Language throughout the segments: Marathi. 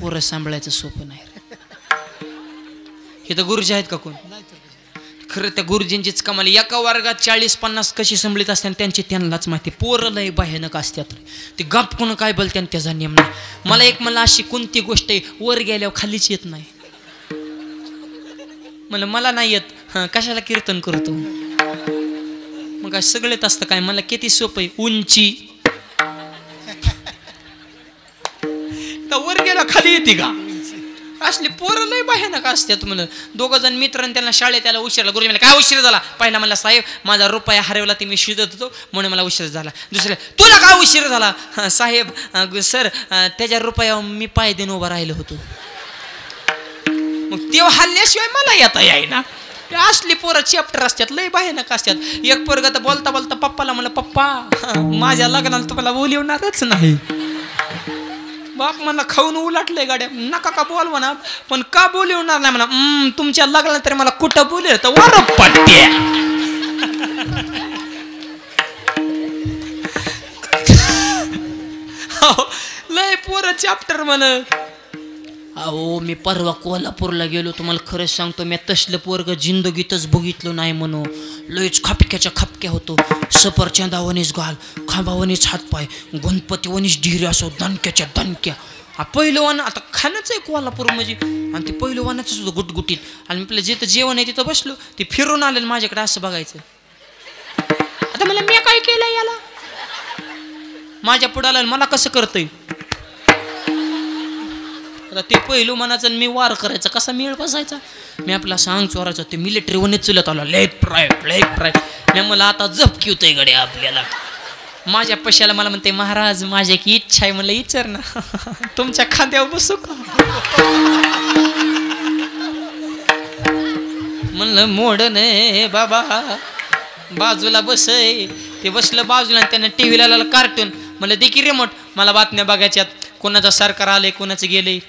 पोरं सांभाळायचं सोपं नाही. हे तर गुरुजी आहेत का कोण? खरं त्या गुरुजींचीच कमाल. एका वर्गात 40-50 कशी संभळीत असतात त्यांची त्यांनाच माहिती. पोरं लय भयानक असतात. ते गप कोण काय बोलते त्याचा नियम नाही. मला एक मला अशी कोणती गोष्ट आहे वर गेल्यावर खालीच येत नाही. मला नाही येत. कशाला कीर्तन करतो मग? काय सगळेच असतं काय? मला किती सोपं आहे. उंची वर गेला खाली येते का? असली पोरं लय भयानक असतात. म्हणून 2 जण मित्र त्यांना शाळेत त्याला उशिरला. गुरुजी मला काय उशीर झाला? पहिला मला साहेब माझा रुपया हरवला ते मी शोधत होतो म्हणून मला उशीर झाला. दुसऱ्या तुला काय उशीर झाला? साहेब सर त्याच्या रुपया मी पाय देऊन उभा राहिलो होतो. मग तेव्हा हल्ल्याशिवाय मला येता येईना. असली पोरं चॅप्टर असतात लय भयानक असतात. एक पोरग तर बोलता बोलता पप्पाला म्हणलं पप्पा माझ्या लग्नाला तुम्हाला बोलवणारच नाही. बाप मला खाऊन उलटलंय गाड्या. नका का बोलवा ना पण का बोलवणार नाही म्हणा. तुमच्या लग्नाला तरी मला कुठं बोलेल तर वर पट्ट्या. लय पोरं चॅप्टर म्हण. अहो मी परवा कोल्हापूरला गेलो. तुम्हाला खरंच सांगतो मी तसलं पोरग जिंदगीतच बघितलं नाही म्हणून. लयच खपक्याच्या खपक्या होतो. सफरचंदावणीच गाल, खांबावणीच हातपाय, गणपतीवणीच ढिरे असो, दणक्याच्या दणक्या. पहिलवान आता खाणंच आहे कोल्हापूर म्हणजे. आणि ते पहिलवानाच होतं गुटगुटीत. आणि आपलं जिथं जेवण आहे तिथं बसलो. ते फिरून आलं माझ्याकडे असं बघायचं. आता मला मी काय केलं याला? माझ्या पुढं आलं मला कसं करतंय? आता ते पहिलं मनाचं मी वार करायचा कसा मेळ बसायचा? मी आपला सांग चोरायचा. ते मिलिटरी वनेच चलत आला. Left right. मी मला आता झपकी होतंय गडे आपल्याला. माझ्या पशाला मला म्हणते महाराज माझी एक इच्छा आहे. म्हणलं विचार ना. तुमच्या खांद्यावर बसू का? म्हणलं मोड ने बाबा बाजूला बसय. ते बसलं बाजूला. त्यानं टी व्हीला लावलं कार्टून. म्हणलं देखील रिमोट मला बातम्या बघायच्यात. कोणाचं सरकार आलंय कोणाचं गेलंय.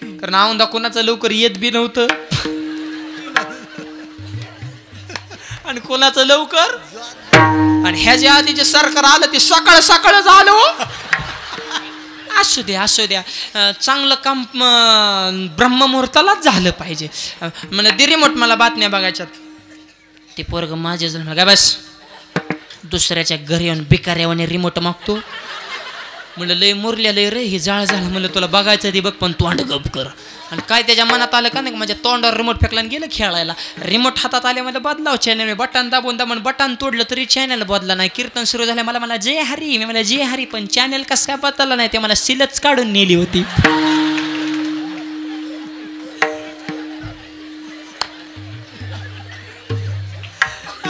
कारण औंधा कोणाचं लवकर येत बी नव्हतं आणि कोणाचं लवकर. आणि ह्याच्या आधी जे सरकार आलं ते सकाळ सकाळच आलं. असू द्या चांगलं काम ब्रह्ममुहूर्तालाच झालं पाहिजे. म्हणजे दे रिमोट मला बातम्या बघायच्यात. ते पोरग माझ्या जण काय बस दुसऱ्याच्या घरी येऊन भिकाऱ्यावाने रिमोट मागतो. म्हणलं लय मुरल्या लय रे हे जाळ झालं. म्हणलं तुला बघायचं ते बघ पण तू गप कर. आणि काय त्याच्या मनात आलं का नाही माझ्या तोंडावर रिमोट फेकला आणि गेलं खेळायला. रिमोट हातात आले मला बदलाव चॅनल. बटन दाबून बटन तोडलं तरी चॅनल बदला नाही. कीर्तन सुरू झालं मला जय हरी. मी मला जय हरी पण चॅनल कसं काय बदलला नाही ते मला सिलच काढून नेली होती.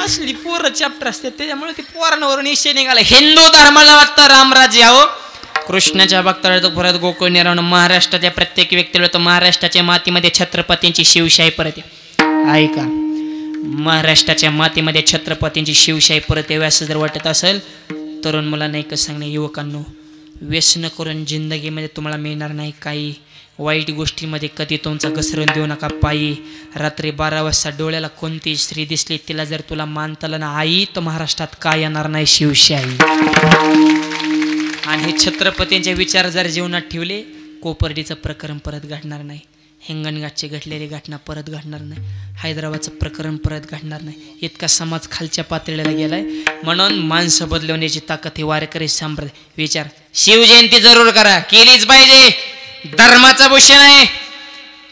असली पोरं चॅप्टर असते त्याच्यामुळे ती पोरांवरून विषय निघाला. हिंदू धर्माला वाटतं रामराज्य यावं. कृष्णाच्या भक्ताला परत गोकुळ निर्माण. महाराष्ट्राच्या प्रत्येक व्यक्तीला तर महाराष्ट्राच्या मातीमध्ये छत्रपतींची शिवशाही परत ऐका. महाराष्ट्राच्या मातीमध्ये छत्रपतींची शिवशाही परत यावी असं जर वाटत असेल तरुण मुलांना एकच सांगणे युवकांनो व्यसन करून जिंदगीमध्ये तुम्हाला मिळणार नाही काही. वाईट गोष्टीमध्ये कधी तुमचा घसरून देऊ नका पायी. रात्री 12 वाजता डोळ्याला कोणती स्त्री दिसली तिला जर तुला मानताला ना आई तर महाराष्ट्रात काय येणार नाही शिवशाही. आणि हे छत्रपतींचे विचार जर जीवनात ठेवले कोपर्डीचं प्रकरण परत घडणार नाही. हिंगणघाटची घडलेली घटना परत घडणार नाही. हैदराबादचं प्रकरण परत घडणार नाही. इतका समाज खालच्या पातळीला गेलाय. म्हणून माणसं बदलवण्याची ताकद ही वारकरी संप्रदाय. विचार शिवजयंती जरूर करा केलीच पाहिजे. धर्माचं भूषण आहे.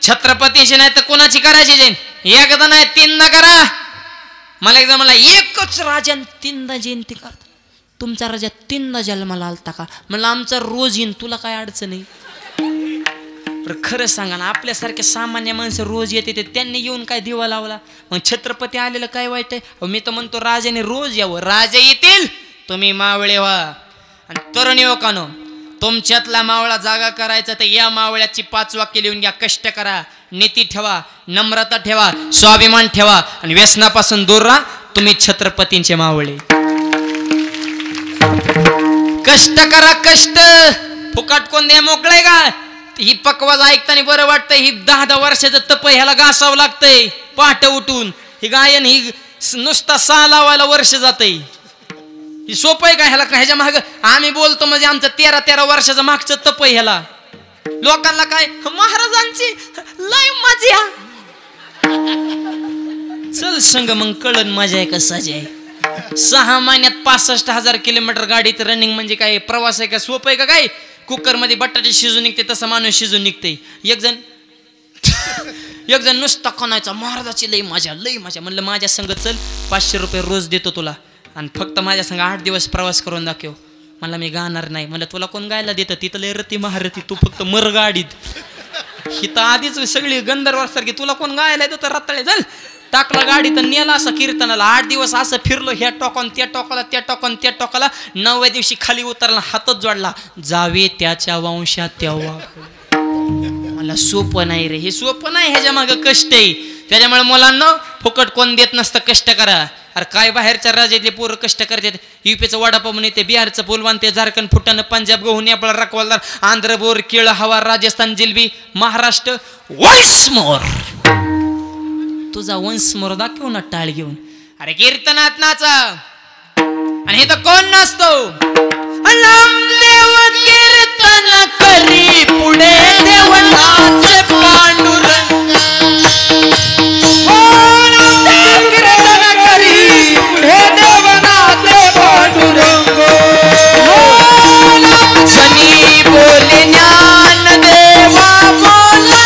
छत्रपतीची नाही तर कोणाची करायची जयंती? एकदा नाही 3दा करा. मला एकदा मला एकच राजान 3दा जयंती करता. तुमचा राजा 3दा जन्माला आलता का? म्हणलं आमचा रोज येईन तुला काय अडचण नाही. खरं सांगा ना आपल्यासारखे सामान्य माणसं रोज येते ते त्यांनी येऊन काय दिवा लावला? मग छत्रपती आलेलं काय वाईट आहे? मी तर म्हणतो राजाने रोज यावं. राजा येतील तुम्ही मावळे व्हा. आणि तरुण युवकांनो तुमच्यातला मावळा जागा करायचा तर या मावळ्याची 5 वाक्य लिहून घ्या. कष्ट करा, नीती ठेवा, नम्रता ठेवा, स्वाभिमान ठेवा आणि व्यसनापासून दूर राहा. तुम्ही छत्रपतींचे मावळे. कष्ट करा कष्ट. फुकट कोण द्या मोकळे का? ही पकवाज ऐकताना बरं वाटतंय. ही 10-10 वर्षाचं तप ह्याला घासावं लागतंय पहाटे उठून. ही गायन ही नुसता 6 लावायला वर्ष जातंय. ही सोपं आहे का? ह्याला ह्याच्या माग आम्ही बोलतो म्हणजे आमचं 13-13 वर्षाचं मागचं तप आहे ह्याला. लोकांना काय महाराजांची लय मजा. चल संग मग कळन मजा आहे का सजा आहे. 6 महिन्यात 65,000 किलोमीटर गाडीत रनिंग म्हणजे काय प्रवास आहे का सोपं आहे का काय. कुकर मध्ये बटाटे शिजून निघते तसं माणूस शिजून निघते. एक जण नुसता कोणाचा महाराजाची लई मजा म्हणलं माझ्या संग चल 500 रुपये रोज देतो तुला आणि फक्त माझ्या संग 8 दिवस प्रवास करून दाखव. मला मी गाणार नाही. म्हणलं तुला कोण गायला देतं तिथं लय रती महारती तू फक्त मर गाडीत. ही तर आधीच सगळी गंधर्वासारखी तुला कोण गायला देतं रताळे. चल टाकला गाडीत नेला असं कीर्तनाला. 8 दिवस असं फिरलो ह्या टोकान त्या टोकाला त्या टोकान त्या टोकाला. 9व्या दिवशी खाली उतरला हातच जोडला. जावे त्याच्या वंशात तेव्हा. मला सोपं नाही रे हे सोपं नाही. ह्याच्या मागं कष्ट आहे. त्याच्यामुळे मुलांना फुकट कोण देत नसतं. कष्ट करा. अरे काय बाहेरच्या राज्यातले पोरं कष्ट करतात. युपीचं वडापाव म्हणून येते बिहारचं पुलवान ते झारखंड फुटाणं पंजाब गहू नेपाळ रखवालदार आंध्र बोर केळ हवा राजस्थान जिलबी महाराष्ट्र वन्स मोर. तुझा वन्स मोर दाखव ना टाळ घेऊन. अरे कीर्तनात नाचा आणि हे तर कोण नसतो. कीर्तन करी पुढे देवनाचे पांडुरंग. कीर्तन करी पुढे देवनाचे पांडुरंग. शनी बोले ज्ञान देवा बोला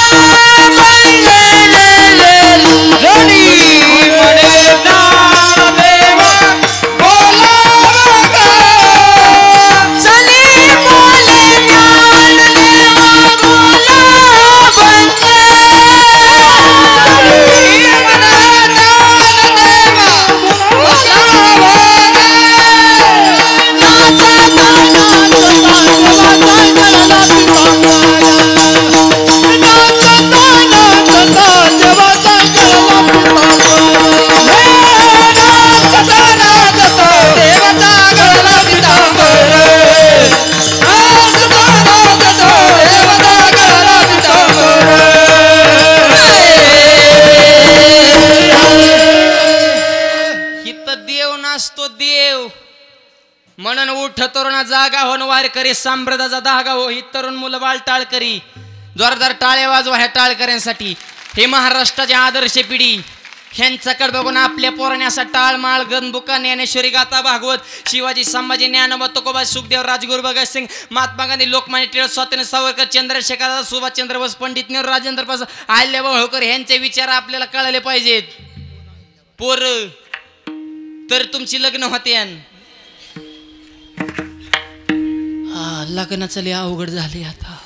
म्हणून उठ तरुणा जागा होन वार करी सांप्रदाचा धागा हो. ही तरुण मुलं बाळ टाळ करी. जोरदार टाळे वाजवा ह्या टाळकऱ्यांसाठी. हे महाराष्ट्राची आदर्श पिढी. ह्यांच्याकडे बघून आपल्या पोराने असा टाळ माळ गणबुका ज्ञानेश्वरी गाथा भागवत शिवाजी संभाजी ज्ञानोबा तुकोबा सुखदेव राजगुरू भगतसिंग महात्मा गांधी लोकमान्य टिळक स्वातंत्र्य सावरकर चंद्रशेखर आझाद सुभाषचंद्र बोस पंडित नेहरू राजेंद्र प्रसाद अहिल्याबाई होळकर ह्यांचे विचार आपल्याला कळले पाहिजेत. पोर तर तुमची लग्न होते. लग्नाचं लय अवघड झाले आता.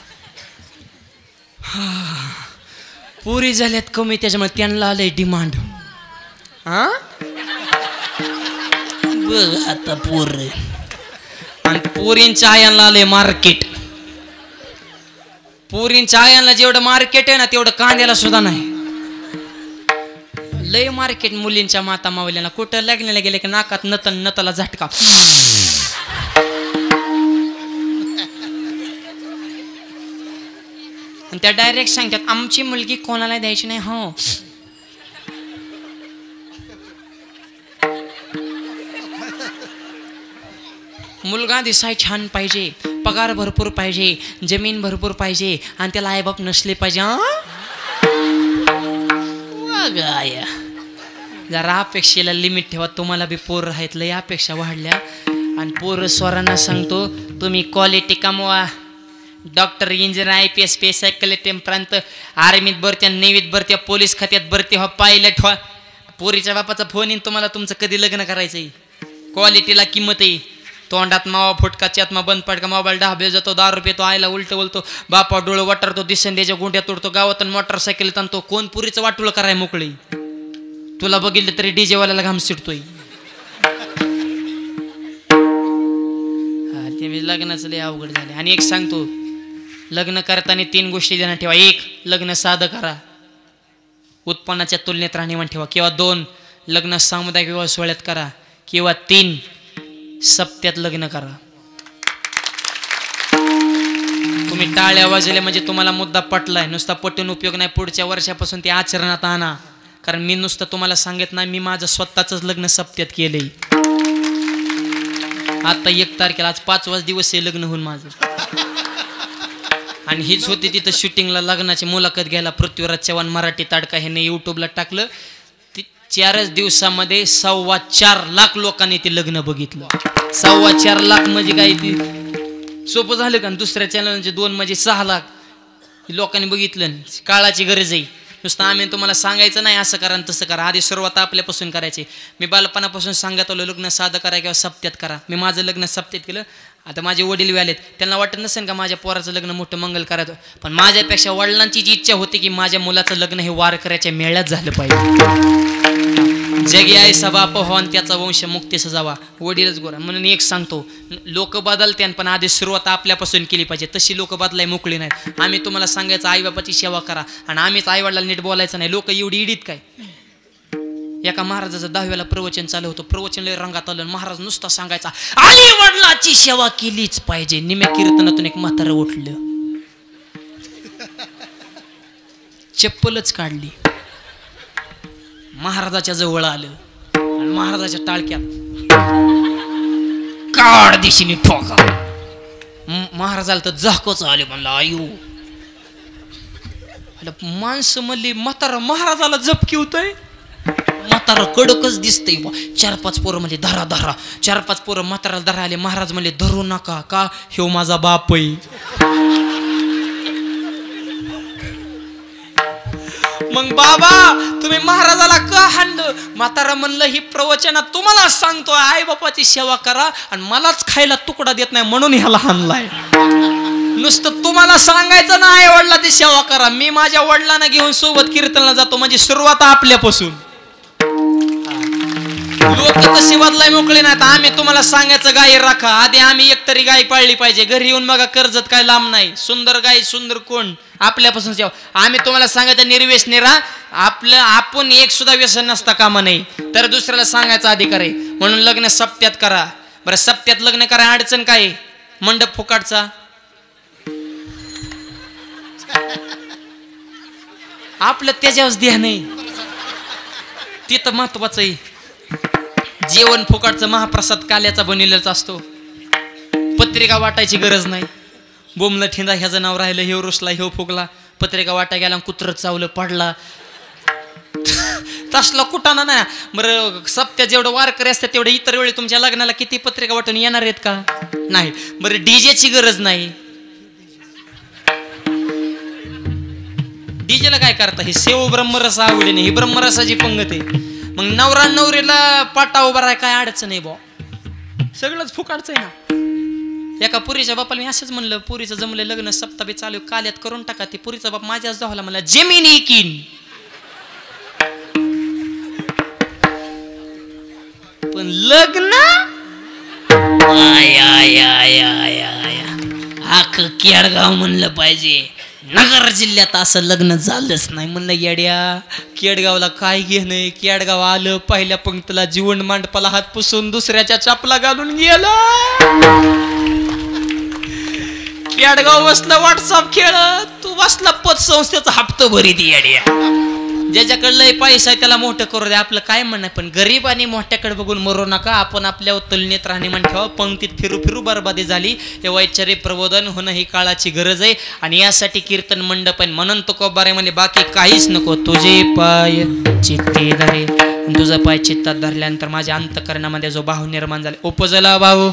पुरी झाल्यात कमी त्याच्यामुळे त्यांना आलंय डिमांड. बघ आता पोर आणि पोरींच्या आयांना आलंय मार्केट. पोरींच्या आयांना जेवढं मार्केट आहे ना तेवढं कांद्याला सुद्धा नाही. लय मार्केट मुलींच्या माता मावल्याला. कुठं लग्नाला गेले की नाकात नतला झटका. आणि त्या डायरेक्ट सांगतात आमची मुलगी कोणाला द्यायची नाही. हो मुलगा दिसाय छान पाहिजे, पगार भरपूर पाहिजे, जमीन भरपूर पाहिजे आणि त्याला आईबाप नसले पाहिजे. जरा अपेक्षेला लिमिट ठेवा. तुम्हाला बी पोर आहेत लय अपेक्षा वाढल्या. आणि पोर स्वरांना सांगतो तुम्ही क्वालिटी कमवा. Doctor engineer IPS PSI collector प्रांत आर्मीत भरत्या नेव्हीत भरत्या पोलीस खात्यात भरती व्हा पायलट व्हा. पोरीच्या बापाचा फोन येईन तुम्हाला तुमचं कधी लग्न करायचंय. क्वालिटीला किंमत आहे. तोंडात मावा फुटका चेतमा बंद पडका मोबाईल डाबे जातो 10 रुपये तो आयला उलट बोलतो बापा डोळं वाटरतो दिसंद्याच्या गुंड्या तोडतो गावातून मोटरसायकल ताणतो. कोण पुरीचं वाटुळ कराय मोकळी. तुला बघितलं तरी DJ वाल्याला घाम सुटतोय. ते लग्नाचं लय अवघड झाले. आणि एक सांगतो लग्न करताना 3 गोष्टी ध्यानात ठेवा. 1 लग्न साधं करा. उत्पन्नाच्या तुलनेत राहणीमान ठेवा. किंवा 2 लग्न सामुदायिक विवाह सोहळ्यात करा. किंवा 3 सप्त्यात लग्न करा. तुम्ही टाळ्या वाजवल्या म्हणजे तुम्हाला मुद्दा पटलाय. नुसता पटून उपयोग नाही. पुढच्या वर्षापासून ते आचरणात आणा. कारण मी नुसतं तुम्हाला सांगत नाही. मी माझं स्वतःच लग्न सप्त्यात केलंय. आता 1 तारखेला आज 5वाच दिवस आहे लग्न होऊन माझं. आणि हीच होती तिथं शूटिंगला लग्नाची मुलाखत घ्यायला पृथ्वीराज चव्हाण मराठी ताडका ह्याने यूट्यूबला टाकलं. 4च दिवसामध्ये 4.25 लाख लोकांनी ते लग्न बघितलं. 4.25 लाख म्हणजे काय ती सोपं झालं का? दुसऱ्या चॅनलचे 2 म्हणजे 6 लाख लोकांनी बघितलं. काळाची गरज आहे. नुसतं आम्ही तुम्हाला सांगायचं नाही असं करा तसं करा. आधी सुरुवात आपल्यापासून करायची. मी बालपणापासून सांगत आलो लग्न साधं करा किंवा सप्त्यात करा. मी माझं लग्न सप्त्यात केलं. आता माझे वडील व्यालेत, त्यांना वाटत नसेल का माझ्या पोराचं लग्न मोठं मंगल करायचं, पण माझ्यापेक्षा वडिलांची जी इच्छा होती की माझ्या मुलाचं लग्न हे वारकऱ्याच्या मेळ्यात झालं पाहिजे. जगी आहे सबाप हो आणि त्याचा वंश मुक्तीस जावा. वडीलच गोरा म्हणून एक सांगतो, लोक बदलते पण आधी सुरुवात आपल्यापासून केली पाहिजे. तशी लोक बदलाय मोकळी नाहीत. आम्ही तुम्हाला सांगायचं आई बापाची सेवा करा आणि आम्हीच आई वडिलांना नीट बोलायचं नाही. लोक एवढी इडीत काय. एका महाराजाचं 10व्याला प्रवचन चालू होतं. प्रवचन लय रंगात आलं. महाराज नुसता सांगायचा आई वडिलाची सेवा केलीच पाहिजे. निम्या कीर्तनातून एक म्हातारं उठलं, चप्पलच काढली, महाराजाच्या जवळ आलं आणि महाराजाच्या टाळक्यात काढ दिशेने ठोका. महाराजाला तर जखच आले. म्हणलं आयु माणसं म्हणली म्हातारा महाराजाला झपकी होतय. म्हातारा कडकच दिसतंय. 4-5 पोरं म्हणजे धरा धरा. 4-5 पोरं म्हाताराला धरा आले. महाराज म्हणले धरू नका का, ह्यो माझा बाप आहे. मग बाबा तुम्ही महाराजाला का हाणलं? म्हातारा म्हणलं ही प्रवचनात तुम्हाला सांगतो आई बापाची सेवा करा आणि मलाच खायला तुकडा देत नाही म्हणून ह्याला हाणलाय. नुसतं तुम्हाला सांगायचं ना आई वडिलाची सेवा करा. मी माझ्या वडिलांना घेऊन सोबत कीर्तनला जातो. म्हणजे सुरुवात आपल्यापासून. लोक तशी बदलाय मोकळे नाहीत. आम्ही तुम्हाला सांगायचं गाय राखा. आधी आम्ही एकतरी गाय पाळली पाहिजे. घरी येऊन बघा कर्जत काय लांब नाही. सुंदर गाय सुंदर कोण आपल्यापासून सेवा. आम्ही तुम्हाला सांगायचं निर्व्यसनी राहा. आपलं आपण एक सुद्धा व्यसन नसता कामा नाही. तर दुसऱ्याला सांगायचा अधिकार आहे. म्हणून लग्न सप्त्यात करा. बरं सप्त्यात लग्न करा अडचण काय? मंडप फुकाटचा. आपलं त्याच्यावर ध्यान नाही. तिथं महत्वाचं आहे. जेवण फुकाटचं महाप्रसाद काल्याचा बनवलेलाच असतो. पत्रिका वाटायची गरज नाही. बोमला ठेंदा ह्याचं नाव राहिलं, ह्यो रुसला ह्यो फुगला. पत्रिका वाटा गेला कुत्र चावलं पडला. तसला कुठाना नाही. बरं सप्त्यात जेवढं वारकरी असतात तेवढं इतर वेळी तुमच्या लग्नाला किती पत्रिका वाटून येणार आहेत का? नाही. बरं डीजेची गरज नाही. डीजेला काय करता? हे सेव ब्रह्मरस आवडे नाही. ही ब्रह्मरसाची पंगत आहे. मग नवरा नवरीला पाटा उभा राहाय काय अडचण नाही बा. सगळंच फुकाडचं आहे ना. एका पुरीच्या बापाला मी असंच म्हणलं, पुरीचं जमलं लग्न सप्ताबी चालू काल्यात करून टाका. ती पुरीचा बाप माझ्याच जावला मला जमीन एकीन. पण लग्न आख केडगाव म्हणलं पाहिजे. नगर जिल्ह्यात असं लग्न झालंच नाही. म्हणलं येड्या केडगावला काय घेणं. केडगाव आलं पहिल्या पंक्तीला जीवन मांडपाला हात पुसून दुसऱ्याच्या चापला घालून गेलं. केडगाव बसला व्हॉट्सअप खेळत. तू बसला पतसंस्थेचा हप्ता भरीत येड्या. ज्याच्याकडलं पैसा आहे त्याला मोठं करू द्या. आपलं काय म्हणणं. पण गरीब आणि मोठ्याकडे बघून मरू नका. आपण आपल्या तुलनेत राहणीमान ठेवा. पंक्तीत फिरू फिरू बरबादी झाली. हे वैचारिक प्रबोधन होणं ही काळाची गरज आहे. आणि यासाठी कीर्तन मंडप आहे. म्हणून तो कोबारे म्हणजे बाकी काहीच नको. तुझे पाय चित्ते धरे. तुझा पाय चित्तात धरल्यानंतर माझ्या अंतकरणामध्ये जो भाव निर्माण झाला. उपजला भाऊ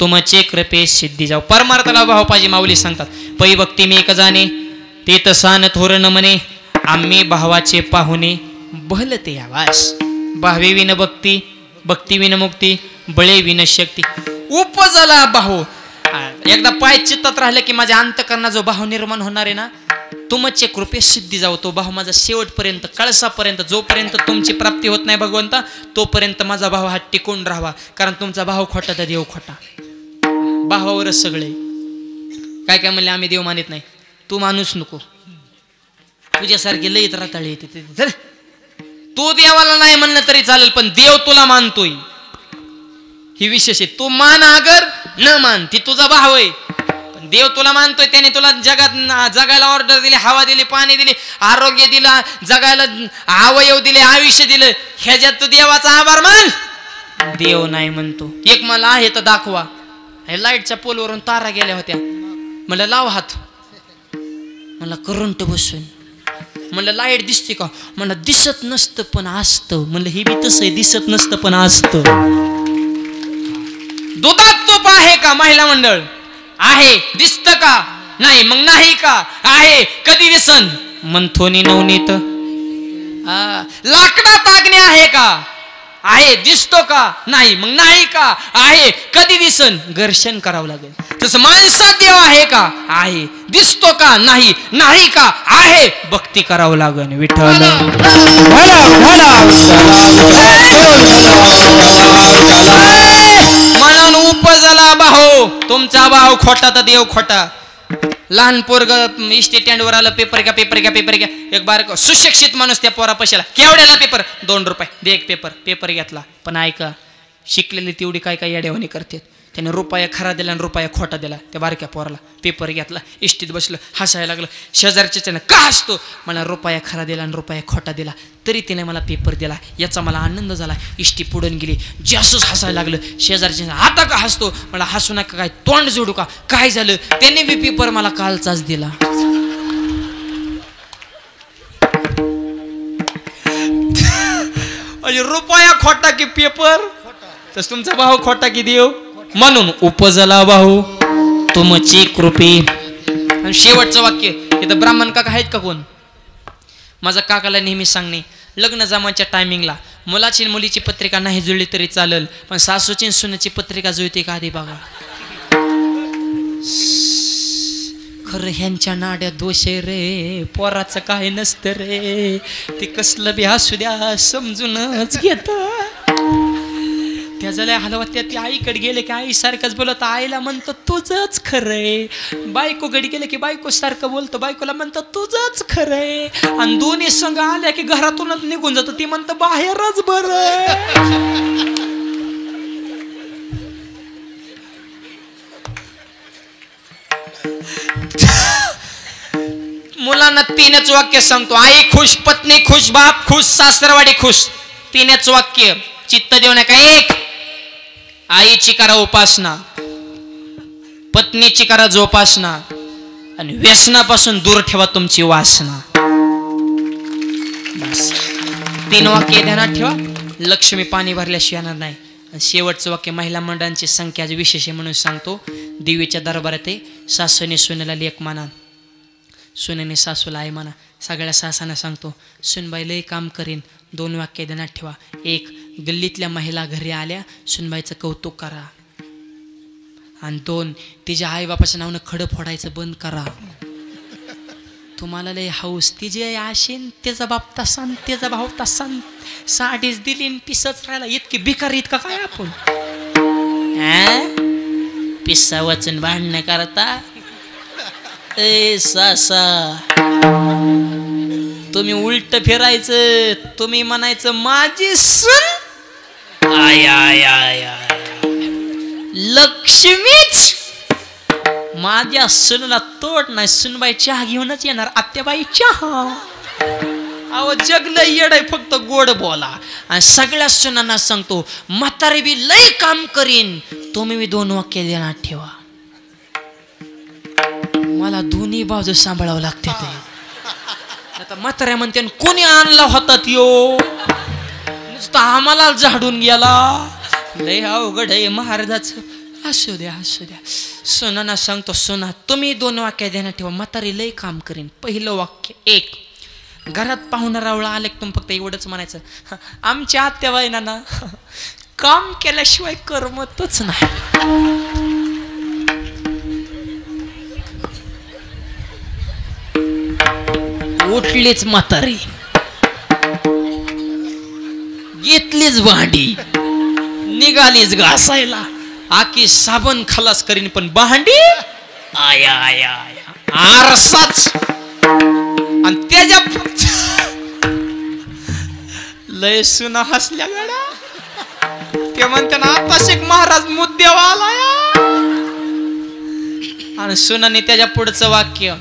तुमचे कृपे सिद्धी जाऊ. परमार्थाला भाव पाहिजे. माऊली सांगतात पै भक्ती मी एक जाणे ते तसान थोरण म्हणे. आम्ही भावाचे पाहुणे बहलते आवास. भावे विन भक्ती भक्ती विन मुक्ती बळे विन शक्ती. उपजला भाऊ. एकदा पाय चित्तात राहिलं की माझ्या अंतकरणात जो भाव निर्माण होणार आहे ना, तुमचे कृपे सिद्धी जाऊ. तो भाव माझा शेवटपर्यंत कळसापर्यंत जोपर्यंत तुमची प्राप्ती होत नाही भगवंता तोपर्यंत माझा भाव हा टिकून राहावा. कारण तुमचा भाव खोटा तर देव खोटा. भावावरच सगळे. काय काय म्हणले आम्ही देव मानित नाही. तू माणूस नको. तुझ्यासारखे लईत रताळे येते. तू देवाला नाही म्हणलं तरी चालेल पण देव तुला मानतोय ही विशेष आहे. तू मान अगर न मान ती तुझा भाव आहे. पण देव तुला मानतोय. त्याने तुला जगात जगायला ऑर्डर दिली, हवा दिली, पाणी दिली, आरोग्य दिला, जगायला अवयव दिले, आयुष्य दिलं. ह्याच्यात तू देवाचा आभार मान. देव नाही म्हणतो. एक मला आहे तर दाखवा. लाईटच्या पोलवरून तारा गेल्या होत्या. म्हणलं लाव हात. मला करंट बसून. म्हणलं लाईट दिसते का? मला दिसत नसतं पण असतं. म्हणलं हे बी तसं आहे, दिसत नसतं पण असतं. दुधात तूप आहे का? महिला मंडळ आहे. दिसत का? नाही. मग नाही का? आहे. कधी दिसन? मंथोनी नवनीत. लाकडात अग्नी आहे का? आहे. दिसतो का? नाही. मग नाही का? आहे. कधी दिसन? घर्षण करावं लागेल. तसं माणसात देव आहे का? आहे. दिसतो का? नाही. नाही का? आहे. भक्ती करावं लागेल. विठ्ठल म्हणून उपजला भाऊ तुमचा भाऊ खोटा तर देव खोटा. लहान पोरग इस्टेट स्टँडवर आलं, पेपर घ्या पेपर घ्या पेपर घ्या. एक बार सुशिक्षित माणूस त्या पोरा पशाला, केवढ्याला पेपर? 2 रुपये दे एक पेपर घेतला. पण ऐका, शिकलेली तेवढी काय काय येड्यावानी करते. त्याने रुपया खरा दिला आणि रुपया खोटा दिला. त्या बारक्या पोराला पेपर घेतला, इष्टीत बसलं, हसायला लागलं. शेजारच्याने का हसतो? मला रुपया खरा दिला आणि रुपया खोटा दिला, तरी तिने मला पेपर दिला, याचा मला आनंद झाला. इष्टी पुढून गेली, जास्तच हसायला लागलं. शेजारच्या आता का हसतो? मला हसू नका, काय तोंड जोडू का? काय झालं? त्याने बी पेपर मला कालचाच दिला. रुपया खोटा की पेपर? तस तुमचा भाऊ खोटा की देव? म्हणून उपजला भाऊ तुमची कृपे. आणि शेवटचं वाक्य इथं ब्राह्मण काका आहेत का कोण? माझा काकाला नेहमी सांगणे, लग्न जमाच्या टायमिंगला मुलाची मुलीची पत्रिका नाही जुळली तरी चालेल, पण सासूची सुनेची पत्रिका जुळते का आधी बघा. खरं ह्यांच्या नाड्या दोष रे, पोराचं काय नसतं रे. ते कसलं बी असू द्या समजूनच घेत. त्या झाल्या हलवा त्या ती आईकडे गेले की आई सारखंच बोलत, आईला म्हणतो तुझंच खरंय. बायकोकडे गेले की बायको सारखं बोलतो, बायकोला म्हणतो तुझंच खरंय. आणि दोन्ही संघ आल्या की घरातूनच निघून जातो, ती म्हणतं बाहेरच बरं. मुलांना 3च वाक्य सांगतो, आई खुश, पत्नी खुश, बाप खुश, सासरवाडी खुश. 3च वाक्य चित्त देऊ नका. 1, आईची करा उपासना, पत्नीची करा जोपासना, आणि व्यसनापासून दूर ठेवा तुमची वासना. बस 3 वाक्य ध्यानात ठेवा. लक्ष्मी पाणी भरल्याशिवाय येणार नाही. आणि शेवटचं वाक्य महिला मंडळांची संख्या विशेष म्हणून सांगतो. देवीच्या दरबारात आहे, सासूने सुनेला लेक माना, सुनेने सासूला आई माना. सगळ्या सासांना सांगतो, सुनबाई लय काम करीन. 2 वाक्य ध्यानात ठेवा. 1, गल्लीतल्या महिला घरी आल्या, सुनबाईचं कौतुक करा. आणि 2, तिच्या आईबापाच्या नावानं खडं फोडायचं बंद करा. तुम्हाला लय हाऊस, तिची आई आशीन, त्याचा बाप तसा, त्याचा भाऊ तसा, साडीच दिली पिसच राहिला. इतकी भिकारी इतका काय आपण पिस्सा वाचून भांडणं करता? ए सासा, तुम्ही उलट फिरायचं, तुम्ही म्हणायचं माझी सून आय आय आय आय लक्ष्मीच. माझ्या सुनला तोड नाही, सुनबाई चहा घेऊनच येणार. आत्याबाई चहा. अहो जग लय येड आहे, फक्त गोड बोला. आणि सगळ्या सुनांना सांगतो, म्हातारी बी लय काम करीन, तुम्ही बी 2 वाक्य ध्यानात ठेवा. मला दोन्ही बाजू सांभाळावं लागते. आता म्हाताऱ्या म्हणते कोणी आणला होता त्यो, नुसतं आम्हाला झाडून गेला. लय अवघड आहे महाराजाचं. असू द्या असू द्या. सोनाना सांगतो, सोना तुम्ही 2 वाक्य ध्यानात ठेवा, म्हातारी लय काम करीन. पहिलं वाक्य, 1, घरात पाहुणा रावळा आले तुम्ही फक्त एवढंच म्हणायचं, आमच्या आत्याबाईंना ना काम केल्याशिवाय करमतच नाही. उठलीच म्हातारी, घेतलीच भांडी, निघालीच घासायला. आकी साबण खलास करीन, पण भांडी आया आया आया आरसाच. आणि त्याच्या लय सुना हसल्या गाड्या. ते म्हणते ना आता शेख महाराज मुद्द्यावर आलाय. आणि सुनाने त्याच्या पुढचं वाक्य,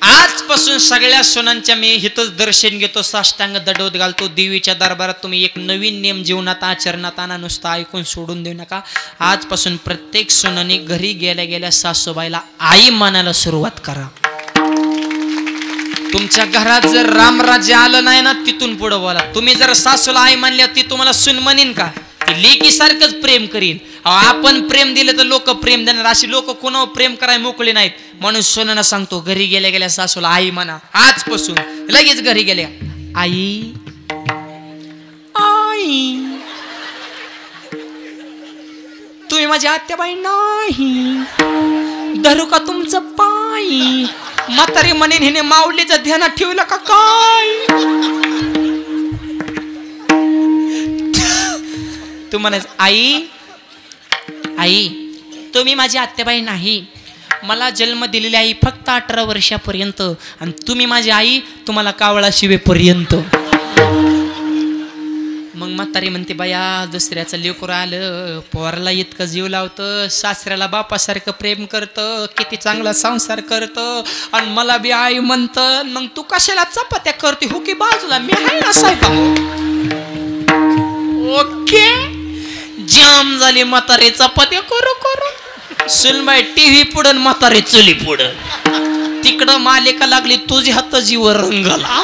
आजपासून सगळ्या सुनांच्या मी हितच दर्शन घेतो, साष्टांग दडवत घालतो. देवीच्या दरबारात तुम्ही एक नवीन नियम जीवनात आचरणात आणा, नुसतं ऐकून सोडून देऊ नका. आजपासून प्रत्येक सुनाने घरी गेल्या गेल्या सासूबाईला आई मानायला सुरुवात करा. तुमच्या घरात जर रामराज्य आलं नाही ना तिथून पुढे बोला. तुम्ही जर सासूला आई म्हणल्या ती तुम्हाला सून म्हणीन का? ती लेकीसारखंच प्रेम करील. आपण प्रेम दिलं तर लोक प्रेम देणार. अशी लोक कोणावर प्रेम करायला मोकळे नाहीत. म्हणून सोनानं सांगतो घरी गेल्या गेल्या सासूला आई म्हणा. आजपासून लगेच घरी गेल्या आई आई. तुम्ही माझी आत्याबाई नाही. धरू का तुमचं पाय? म्हातारी म्हणेन हिने माऊलीचं ध्यानात ठेवलं का काय? तू म्हणायच आई आई तुम्ही माझी आत्याबाई नाही. मला जन्म दिलेली आई फक्त 18 वर्षापर्यंत आणि तुम्ही माझी आई तुम्हाला कावळा शिवेपर्यंत. मग म्हातारी म्हणते बाया दुसऱ्याचं लेकरं आलं पोराला इतकं जीव लावतं, सासऱ्याला बापासारखं प्रेम करतं, किती चांगला संसार करतं आणि मला बी आई म्हणतं. मग तू कशाला चपात्या करते हो की बाजूला मी आहे ना साहेब. ओके जाम झाली म्हातारी चपात्या करू करू. सुनबाई टीव्ही पुढं म्हातारी चुली पुढं. तिकडं मालिका लागली तुझी हात जीव रंगला.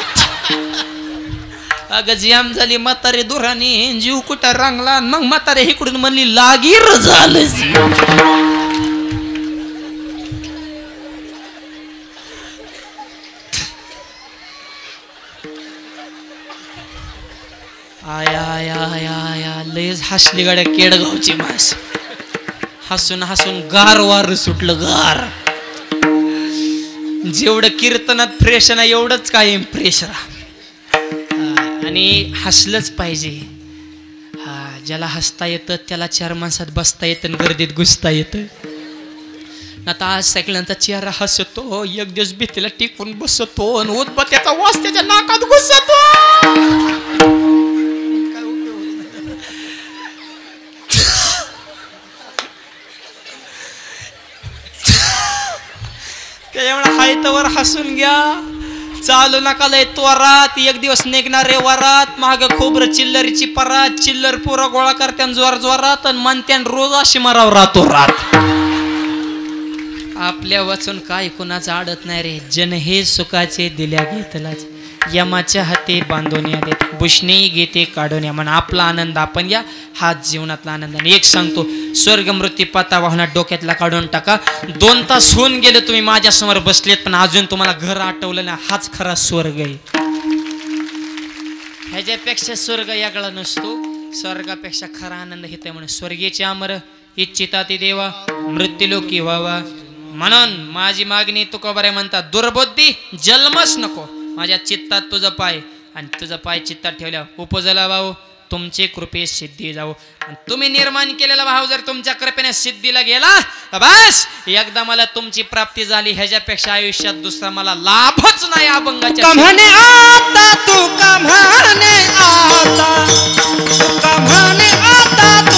अगं जाम झाली म्हातारी दुरानी जीव कुठं रंगला. मग म्हातारी इकडून म्हणली लागीर झालं. आया आया आया आया लयच हसली गाड्या केडगावची मास. हसून हसून गार वार सुटलं गार. जेवढं कीर्तनात फ्रेश ना एवढंच काय फ्रेश राहा. आणि हसलंच पाहिजे. ज्याला हसता येतं त्याला 4 माणसात बसता येतं आणि गर्दीत घुसता येतं. आता आज सगळ्यांचा चेहरा हसतो, एक दिवस भीतीला टिकून बसतो आणि उदबत्याचा वास त्याच्या नाकात घुसतो. त्याच्यामुळे हायतवर हसून घ्या. चालू नका लय त्वरात. एक दिवस निघणारे वरात माग खोबरं चिल्लरीची परात. चिल्लर पुरा गोळा करत्यान जोर जोरात आणि म्हणत्यान रोज अशी मराव राहतो रात. आपल्या वाचून काय कुणाचं आडत नाही रे. जन हे सुखाचे दिल्या घेतलाच यमाच्या हाती बांधून या देत बुशणी घेते काढून या. म्हणा आपला आनंद आपण या हाच जीवनातला आनंद. आणि एक सांगतो स्वर्ग मृत्यू पता वाहनात डोक्यातला काढून टाका. 2 तास होऊन गेले तुम्ही माझ्यासमोर बसलेत पण अजून तुम्हाला घर आठवलं ना. हाच खरा स्वर्ग आहे. ह्याच्यापेक्षा स्वर्ग यागळा नसतो. स्वर्गापेक्षा खरा आनंद घेते म्हणून स्वर्गीचे अमर इच्छिता ती देवा मृत्यूलोकी व्हावा. म्हणून माझी मागणी तुकोबारे म्हणतात दुर्बुद्धी जन्मच नको. माझ्या चित्तात तुझं पाय आणि तुझं पाय चित्तात ठेवल्या उपजला भाऊ तुमचे कृपे सिद्धी जाऊ. आणि तुम्ही निर्माण केलेला भाव जर तुमच्या कृपेने सिद्धीला गेला तर बस एकदा मला तुमची प्राप्ती झाली. ह्याच्यापेक्षा आयुष्यात दुसरा मला लाभच नाही. अभंगाच्या कम्हाने आता तू कम्हाने आता, कम्हाने आता